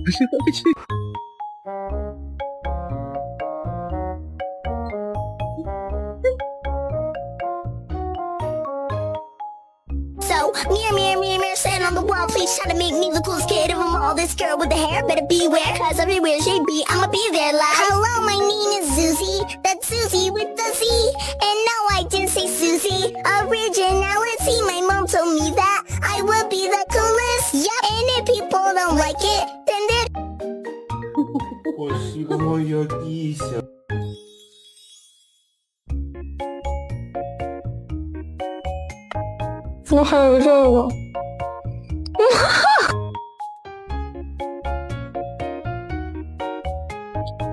So, mirror, mirror, mirror, mirror, stand on the wall, please try to make me the coolest kid of them all. This girl with the hair better beware, cause everywhere she be, I'ma be there like, hello, my name is Susie, that's Susie with the Z. And no, I didn't say Susie, originality. My mom told me that I would be the coolest, yep. And if people don't like it, then they're 星が焼きしゃ。怎么还有这个？